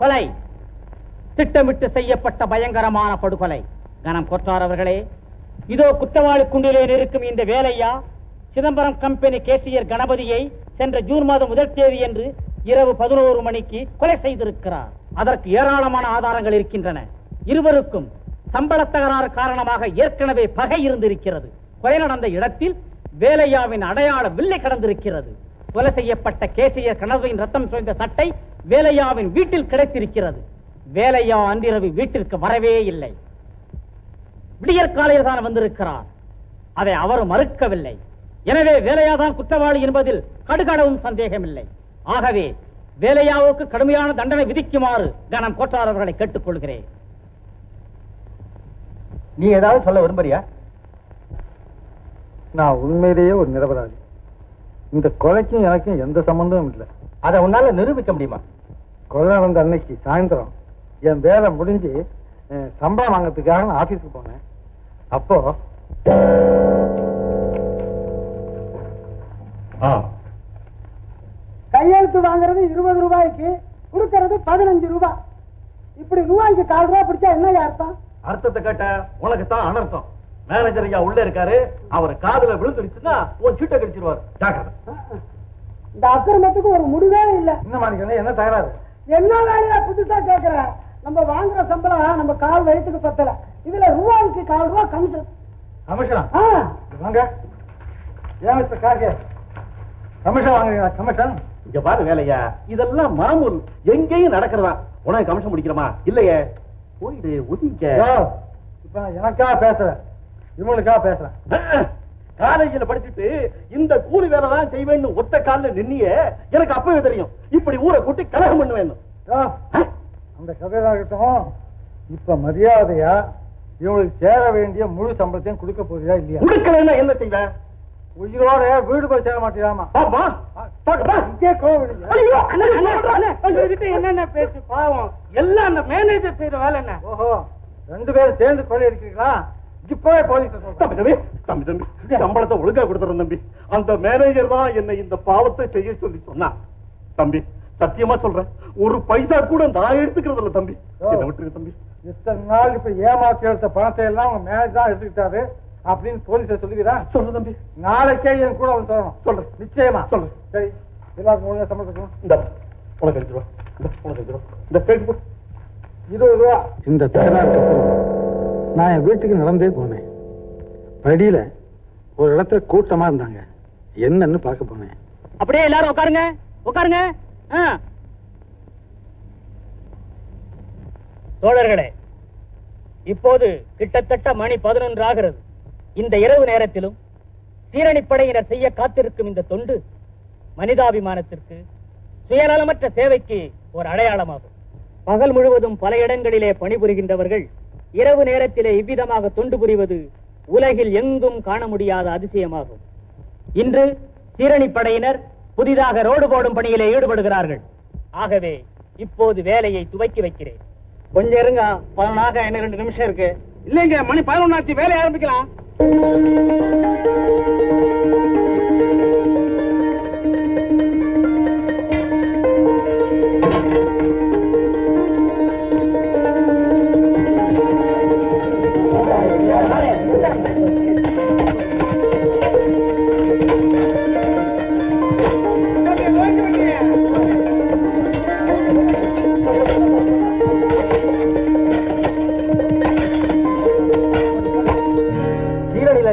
கொலை, திட்டமிட்டு செய்யப்பட்ட பயங்கரமான படுகொலை. கனம் கொற்றார் அவர்களே, இதோ குற்றவாளி குண்டிலே இருக்கும் இந்த வேலையா சிதம்பரம் கம்பெனி கேசியர் கணபதியை சென்ற ஜூன் மாதம் 1 தேதி என்று இரவு 11 மணிக்கு கொலை செய்திருக்கிறார். அதற்கு ஏராளமான ஆதாரங்கள் இருக்கின்றன. இருவருக்கும் சம்பள தகராறு காரணமாக ஏற்கனவே பகை இருந்திருக்கிறது. கொலை நடந்த இடத்தில் வேலையாவின் அடையாள வில்லை கடந்திருக்கிறது. கொலை செய்யப்பட்ட கேசியர் கணபதியின் ரத்தம் சோய்ந்த சட்டை வேலையாவின் வீட்டில் கிடைத்திருக்கிறது. வேலையா அன்றிரவு வீட்டிற்கு வரவே இல்லை. விடியற் காலையில் தான் வந்திருக்கிறார். அதை அவர் மறுக்கவில்லை. எனவே வேலையாதான் குற்றவாளி என்பதில் கடுகளவும் சந்தேகமில்லை. ஆகவே வேலையாவுக்கு கடுமையான தண்டனை விதிக்குமாறு கனம் கொற்றார் அவர்களை கேட்டுக்கொள்கிறேன். நீ ஏதாவது சொல்ல விரும்புறியா? நான் உண்மையிலேயே ஒரு நிரபராதி. இந்த கொலைக்கும் எனக்கும் எந்த சம்பந்தமும் இல்லை. அதை உன்னால நிரூபிக்க முடியுமா? கொலை நடந்த அன்னைக்கு சாயந்தரம் என் வேலை முடிஞ்சு சம்பளம் வாங்கறதுக்காக நான் ஆபீஸுக்கு போனேன். அப்போ கையெழுத்து வாங்குறது 20 ரூபாய்க்கு, கொடுக்கறது 15 ரூபாய். இப்படி ரூபாய்க்கு 4 ரூபாய் பிடிச்சா என்ன அர்த்தம்? அர்த்தத்தை கேட்ட உனக்கு தான் அனர்த்தம். மேனேஜர் ஐயா உள்ள இருக்காரு. அவர் காதுல விழுந்துடுச்சுன்னா உன் சீட்டை கடிச்சிருவாரு. இந்த அக்கிரமத்துக்கு ஒரு முடிவே இல்லை. என்ன மாணிக்கணும், என்ன தகராறு? என்ன வேலையா புதுசா கேட்கிற? நம்ம வாங்குற சம்பளம் நம்ம கால் வயிற்றுக்கு பத்தல. இதுல ரூபாய்க்கு 4 ரூபாய் கமிஷன். கமிஷனா? வாங்க. ஏன் மிஸ்டர் கார்கே கமிஷன் வாங்குறீங்களா? கமிஷன் இங்க பாரு வேலையா, இதெல்லாம் மாமூல், எங்கேயும் நடக்கிறதா. உனக்கு கமிஷன் முடிக்கிறமா? இல்லையே, போயிடு ஒதுங்க. இப்ப எனக்காக பேசுறேன், இவங்களுக்காக பேசுறேன். காலேஜில் படிச்சுட்டு இந்த கூலி வேலை தான் செய்வேன்னு ஒத்த காலில் நின்னிய எனக்கு அப்பவே தெரியும். இப்படி ஊரை கூட்டி கலகம் பண்ணுவேன். அந்த கதையாகட்டும். இப்ப மரியாதையா இவங்களுக்கு சேர வேண்டிய முழு சம்பளத்தையும் கொடுக்க போறியா இல்லையா? கொடுக்கலன்னா என்ன செய்வ? உயிரோட வீடு போய் சேர மாட்டேங்காமா? என்னென்ன பேச்சு பாவம், எல்லாம் அந்த மேனேஜர் செய்யற வேலை என்ன? ஓஹோ, 2 பேரும் சேர்ந்து கொலை அடிக்கிறீங்களா? இப்பவே போலீஸ் சம்பளத்தை ஒழுங்கா கொடுத்துறேன் தம்பி. அந்த மேனேஜர் தான் என்னை இந்த பாவத்தை செய்ய சொல்லி சொன்னான். தம்பி சத்தியமா சொல்றேன், ஒரு பைசா கூட நான் எடுத்துக்கிறது இல்ல தம்பி. விட்டுருக்கு தம்பி. இத்தனை நாள் இப்ப ஏமாத்தி எடுத்த பணத்தை எல்லாம் உங்க மேனேஜர் தான் எடுத்துக்கிட்டாரு அப்படின்னு போலீஸ சொல்லுவீரா? சொல்லு தம்பி. நாளைக்கே என் கூட வந்து சொல்லணும். சொல்றேன், நிச்சயமா சொல்லு. சரி, எல்லாருக்கும் ஒழுங்கா சம்பளம். இந்த உனக்கு 5 ரூபா, உனக்கு 5 ரூபா, இந்த கேட்டு 20 ரூபா. இந்த தகராறுக்கு அப்புறம் நான் என் வீட்டுக்கு நடந்தே போனேன். படியில ஒரு இடத்துல கூட்டமா இருந்தாங்க. என்னன்னு பார்க்க போனேன். அப்படியே எல்லாரும் உட்காருங்க, உட்காருங்க. தோழர்களே, இப்போது கிட்டத்தட்ட மணி 11 ஆகிறது. இந்த இரவு நேரத்திலும் சீரணிப்படையினர் செய்ய காத்திருக்கும் இந்த தொண்டு மனிதாபிமானத்திற்கு, சுயநலமற்ற சேவைக்கு ஒரு அடையாளமாகும். பகல் முழுவதும் பல இடங்களிலே பணிபுரிகின்றவர்கள் இரவு நேரத்திலே இவ்விதமாக தொண்டு புரிவது உலகில் எங்கும் காண முடியாத அதிசயமாகும். இன்று சீரணிப்படையினர் புதிதாக ரோடு போடும் பணியிலே ஈடுபடுகிறார்கள். ஆகவே இப்போது வேலையை துவக்கி வைக்கிறேன். கொஞ்சம் இருங்க, 11 இன்னும் 2 நிமிஷம் இருக்கு. இல்லைங்க, மணி 11 ஆச்சு, வேலையை ஆரம்பிக்கலாம்.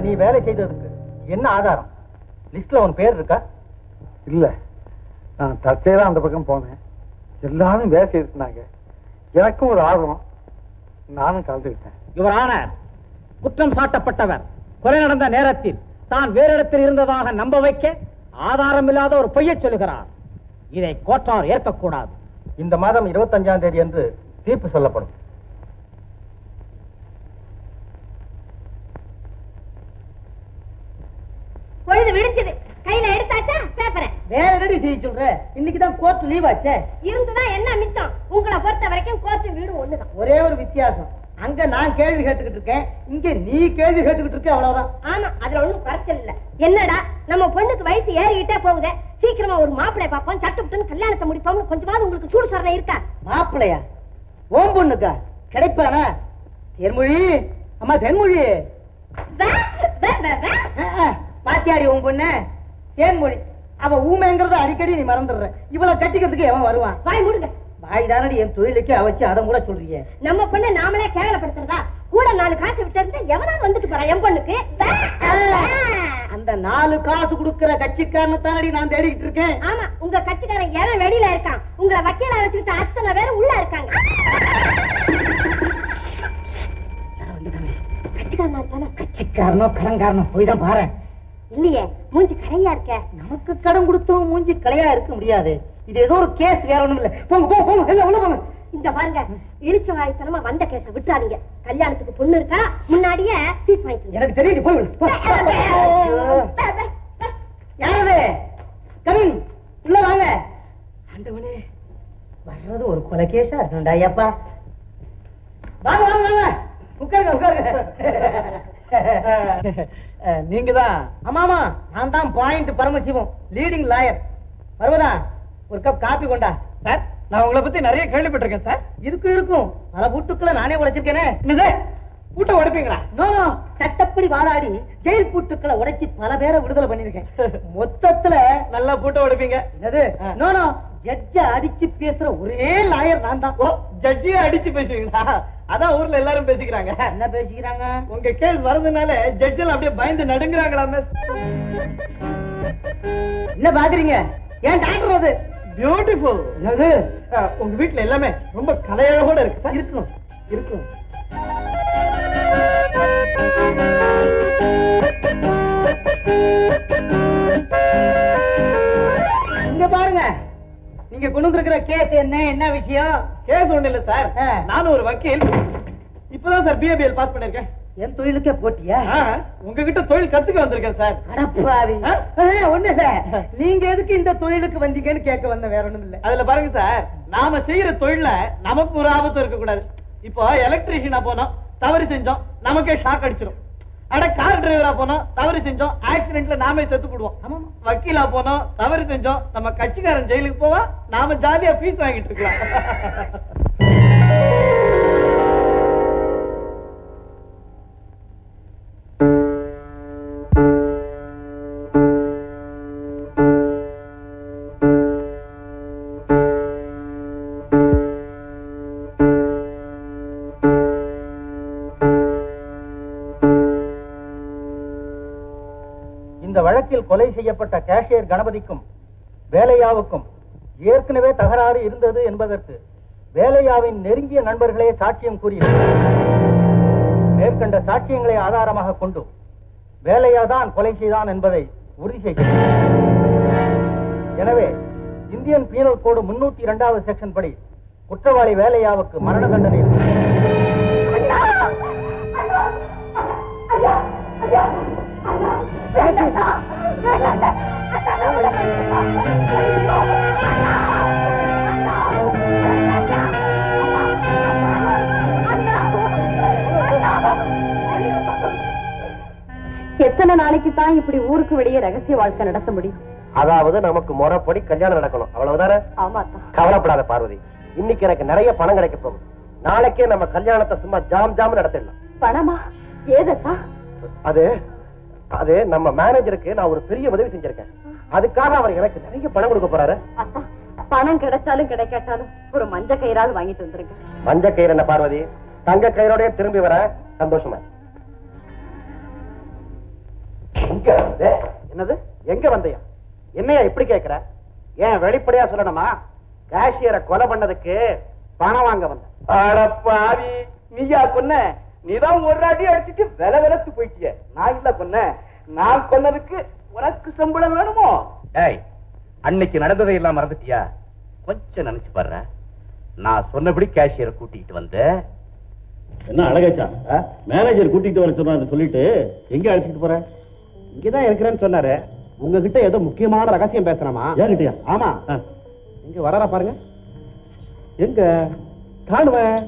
நீ வேலை செய்ததுக்கு என்ன ஆதாரம்? லிஸ்ட்ல உன் பேர் இருக்கா? இல்ல, நான் தற்செயலா அந்த பக்கம் போனேன். எல்லாரும் வேலை செய்திருந்தாங்க. எனக்கும் ஒரு ஆர்வம், நானும் கலந்துக்கிட்டேன். யுவர் ஆனர், குற்றம் சாட்டப்பட்டவர் கொலை நடந்த நேரத்தில் தான் வேறு இடத்தில் இருந்ததாக நம்ப வைக்க ஆதாரம் இல்லாத ஒரு பொய்யை சொல்லுகிறார். இதை கோர்ட்டார் ஏற்கக்கூடாது. இந்த மாதம் 25ஆம் தேதி என்று தீர்ப்பு சொல்லப்படும். பொழுது விடுச்சது, கையில எடுத்தாச்சா பேப்பரை? வேற ரெடி செய்ய சொல்ற? இன்னைக்குதான் கோர்ட் லீவ் ஆச்சே. இருந்துதான் என்ன மிச்சம்? உங்களை பொறுத்த வரைக்கும் கோர்ட்டு வீடு ஒண்ணுதான். ஒரே ஒரு வித்தியாசம், அங்க நான் கேள்வி கேட்டுக்கிட்டு இருக்கேன், இங்க நீ கேள்வி கேட்டுக்கிட்டு இருக்க, அவ்வளவுதான். ஆமா, அதுல ஒண்ணும் குறைச்சல் இல்ல. என்னடா நம்ம பொண்ணுக்கு வயசு ஏறிக்கிட்டே போகுது, சீக்கிரமா ஒரு மாப்பிள்ளை பார்ப்போம், சட்டுப்புட்டுன்னு கல்யாணத்தை முடிப்போம்னு கொஞ்சமாவது உங்களுக்கு சூடு சொல்ற இருக்கா? மாப்பிள்ளை மாப்பிள்ளையா? ஓம் பொண்ணுக்கா? கிடைப்பானா? தேன்மொழி, அம்மா தேன்மொழி, பாத்தியாடி உன் பொண்ணு தேன்மொழி. அவ ஊமைங்கிறத அடிக்கடி நீ மறந்துடுற. இவ்வளவு கட்டிக்கிறதுக்கு எவன் வருவான்? வாய் மூடுங்க. வாய் தானடி என் தொழிலுக்கு அவச்சு அதை கூட சொல்றீங்க. நம்ம பொண்ணு நாமளே கேவலப்படுத்துறதா? கூட 4 காசு விட்டு எவனாவது வந்துட்டு போறான் என் பொண்ணுக்கு. அந்த 4 காசு கொடுக்கிற கட்சிக்காரனை தானடி நான் தேடிக்கிட்டு இருக்கேன். ஆமா, உங்க கட்சிக்காரன் எவன் வெளியில இருக்கான்? உங்களை வக்கீலா வச்சுக்கிட்டு அத்தனை பேரும் உள்ள இருக்காங்க. கட்சிக்காரனோ கடன்காரனோ போய் தான் பாரு. இல்லையே, மூஞ்சி கரையா இருக்க. நமக்கு கடன் கொடுத்தோம் மூஞ்சி கலையா இருக்க முடியாது. இது ஏதோ ஒரு கேஸ், வேற ஒண்ணும் இல்ல. போங்க போங்க போங்க, எல்லாம் உள்ள போங்க. இந்த பாருங்க, இழிச்ச வாய்த்தனமா வந்த கேஸ விட்டுறாதீங்க. கல்யாணத்துக்கு பொண்ணு இருக்கா, முன்னாடியே ஃபீஸ் வாங்கிக்கோங்க. எனக்கு தெரியும், போய் யாரு கமிங், உள்ள வாங்க. ஆண்டவனே, வர்றது ஒரு கொலை கேஸா இருக்கணும்டா. ஐயப்பா, வாங்க வாங்க வாங்க, உட்காருங்க உட்காருங்க. நீங்க தான்? ஆமா ஆமா, நான் தான் point Paramasivam, leading lawyer. Parvatha, ஒரு கப் காபி கொண்டா. சார், நான் உங்களை பத்தி நிறைய கேள்விப்பட்டிருக்கேன் சார். இருக்கும் இருக்கும், பல பூட்டுக்களை நானே உடைச்சிருக்கேனே. என்னது, பூட்டை உடைப்பீங்களா? நோ, சட்டப்படி வாதாடி ஜெயில் பூட்டுக்களை உடைச்சி பல பேரை விடுதலை பண்ணிருக்கேன். மொத்தத்துல நல்லா பூட்டை உடைப்பீங்க. என்னது? நோ, ஜட்ஜ அடிச்சு பேசுற ஒரே லாயர் நான் தான். ஜட்ஜியே அடிச்சு பேசுவீங்களா? அதான் ஊர்ல எல்லாரும் பேசிக்கிறாங்க. என்ன பேசிக்கிறாங்க? உங்க கேஸ் வரதுனால ஜட்ஜெல்லாம் அப்படியே பயந்து நடுங்குறாங்களாமே. என்ன பாக்குறீங்க? ஏன் டாக்டர் அது பியூட்டிஃபுல். உங்க வீட்டுல எல்லாமே ரொம்ப கலையழகோட இருக்கு. இருக்கணும் இருக்கணும். இங்க பாருங்க, நீங்க கொண்டு வந்திருக்கிற கேஸ் என்ன விஷயம்? கேஸ் ஒண்ணு இல்ல சார், நானும் ஒரு வக்கீல். இப்பதான் சார் பிஏபிஎல் பாஸ் பண்ணிருக்கேன். என் தொழிலுக்கே போட்டியா? உங்ககிட்ட தொழில் கத்துக்க வந்திருக்கேன் சார். அடப்பாவி, ஒண்ணு இல்ல, நீங்க எதுக்கு இந்த தொழிலுக்கு வந்தீங்கன்னு கேட்க வந்த, வேற ஒண்ணும் இல்ல. அதுல பாருங்க சார், நாம செய்யற தொழில நமக்கு ஒரு ஆபத்து இருக்க கூடாது. இப்போ எலக்ட்ரீஷியனா போனோம், தவறு செஞ்சோம், நமக்கே ஷாக் அடிச்சிடும். அட கார் டிரைவரா போனோம், தவறு செஞ்சோம், ஆக்சிடென்ட்ல நாமே செத்து போடுவோம். வக்கீலா போனோம், தவறு செஞ்சோம், நம்ம கட்சிக்காரன் ஜெயிலுக்கு போவா, நாம ஜாலியா ஃபீஸ் வாங்கிட்டு இருக்கலாம். வழக்கில் கொலை செய்யப்பட்ட கேஷியர் கணபதிக்கும் வேலையாவுக்கும் ஏற்கனவே தகராறு இருந்தது என்பதற்கு வேலையாவின் நெருங்கிய நண்பர்களே சாட்சியம் கூறியிருக்கிறார். மேற்கண்ட சாட்சியங்களை ஆதாரமாக கொண்டு வேலையாதான் கொலை செய்தான் என்பதை உறுதி செய்கிறார். எனவே இந்தியன் பீனல் கோடு 302வது செக்ஷன் படி குற்றவாளி வேலையாவுக்கு மரண தண்டனை. எத்தனை நாளைக்கு தான் இப்படி ஊருக்கு வெளியே ரகசிய வாழ்க்கை நடத்த முடியும்? அதாவது நமக்கு முறைப்படி கல்யாணம் நடக்கணும், அவ்வளவுதானே? ஆமா. கவலைப்படாத பார்வதி, இன்னைக்கு எனக்கு நிறைய பணம் கிடைக்க போகும். நாளைக்கே நம்ம கல்யாணத்தை சும்மா ஜாம் ஜாம் நடத்திடலாம். பணமா? ஏதா? அது நம்ம மேனேஜருக்கு நான் ஒரு பெரிய உதவி செஞ்சிருக்கேன். அதுக்காக அவர் எனக்கு நிறைய பணம் கொடுக்க போறாரு. பணம் கிடைச்சாலும் கிடைக்காட்டாலும் ஒரு மஞ்ச கயிறாவது வாங்கிட்டு வந்துருங்க. மஞ்ச கயிறு என்ன பார்வதி, தங்க கயிறோட திரும்பி வர சந்தோஷமா. என்னது, எங்க வந்தையா? என்னையா இப்படி கேக்குற? ஏன் வெளிப்படையா சொல்லணுமா? கேஷியரை கொலை பண்ணதுக்கு பணம் வாங்க வந்த. அடப்பாவி, நீயா கொன்ன? நீதான் ஒரு அடி அடிச்சுட்டு வில விலத்து போயிட்டிய. நான் இல்ல கொன்ன, நான் கொன்னதுக்கு உனக்கு சம்பளம் வேணுமோ? அன்னைக்கு நடந்ததை எல்லாம் மறந்துட்டியா? கொஞ்சம் நினைச்சு பாரு. நான் சொன்னபடி கேஷியரை கூட்டிட்டு வந்த. என்ன அழகாச்சா, மேனேஜர் கூட்டிட்டு வர சொன்னாரு, சொல்லிட்டு எங்க அழைச்சிட்டு போற? இங்கதான் இருக்கிறேன்னு சொன்னாரு. உங்ககிட்ட ஏதோ முக்கியமான ரகசியம் பேசுறாமா? யார்கிட்டயா? ஆமா. இங்க வராரா பாருங்க. எங்க காணுவேன்?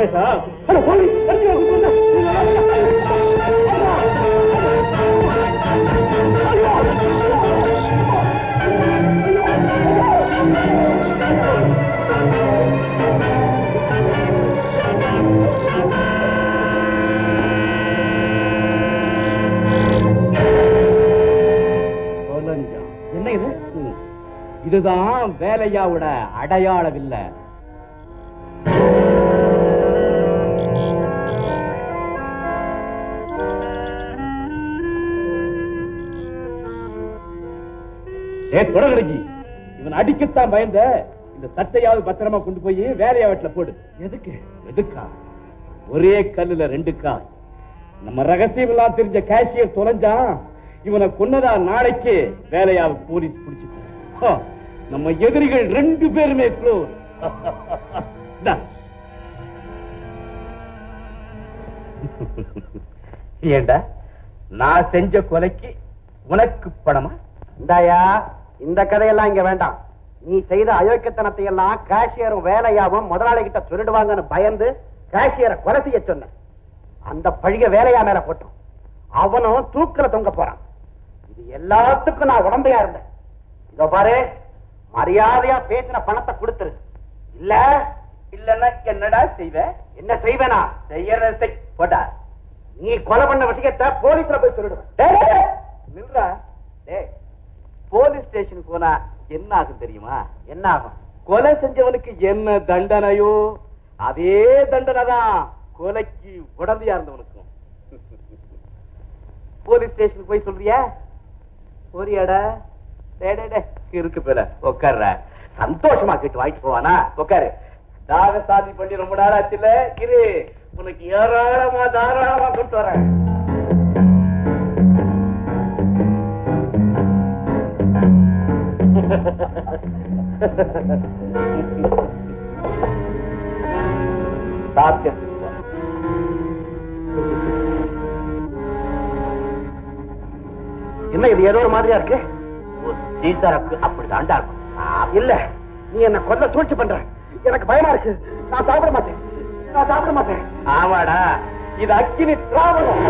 ரமேஷா போலி என்ன இது? இதுதான் வேலையாவோட அடையாளம் இல்ல. தொடர்கி இவன் அடிக்கத்தான் பயந்த. இந்த சட்டையாவது பத்திரமா கொண்டு போய் வேலையா வீட்டுல போடு. எதுக்கு? எதுக்கா? ஒரே கல்லுல 2 காய். நம்ம ரகசியம் எல்லாம் தெரிஞ்ச கேஷியர் தொலைஞ்சான். இவனை கொன்னதா நாளைக்கு வேலையா போலீஸ் பிடிச்சு நம்ம எதிரிகள் 2 பேருமே க்ளோஸ். ஏண்டா நான் செஞ்ச கொலைக்கு உனக்கு பணமா? இந்தாயா, இந்த கதையெல்லாம் இங்க வேண்டாம். நீ செய்த அயோக்கியத்தனத்தை எல்லாம் கேஷியரும் வேலையாவும் முதலாளி கிட்ட சொல்லிடுவாங்கன்னு பயந்து கேஷியரை கொலை செய்ய சொன்ன. அந்த பழிய வேலையா மேல போட்டோம். அவனும் தூக்கில தொங்க போறான். இது எல்லாத்துக்கும் நான் உடம்பையா இருந்தேன். இதோ பாரு, மரியாதையா பேசின பணத்தை கொடுத்துரு. இல்ல இல்லன்னா என்னடா செய்வ? என்ன செய்வேனா? செய்யறதை போடா. நீ கொலை பண்ண விஷயத்தை போலீஸ்ல போய் சொல்லிடுவேன். நில்றா. டேய், போலீஸ் ஸ்டேஷன் போனா என்ன ஆகும் தெரியுமா? என்ன ஆகும்? கொலை செஞ்சவனுக்கு என்ன தண்டனையோ அதே தண்டனை தான் கொலைக்கு உடந்தையா இருந்தவனுக்கும். போலீஸ் ஸ்டேஷனுக்கு போய் சொல்றியா? போறியாடா? இருக்கு பேர உட்கார்ற. சந்தோஷமா கேட்டு வாங்கிட்டு போவானா? உட்காரு. தாக சாதி பண்ணி ரொம்ப நாள் ஆச்சுல. இரு, உனக்கு ஏராளமா தாராளமா கொண்டு வரேன். என்ன இது ஏதோ ஒரு மாதிரியா இருக்கு? சீதாருக்கு அப்படி தாண்டா இருக்கும். இல்ல, நீ என்ன கொல்ல சூழ்ச்சி பண்ற. எனக்கு பயமா இருக்கு. நான் சாப்பிட மாட்டேன். நான் சாப்பிட மாட்டேன். ஆமாடா, இது அக்கினி திராவணம்.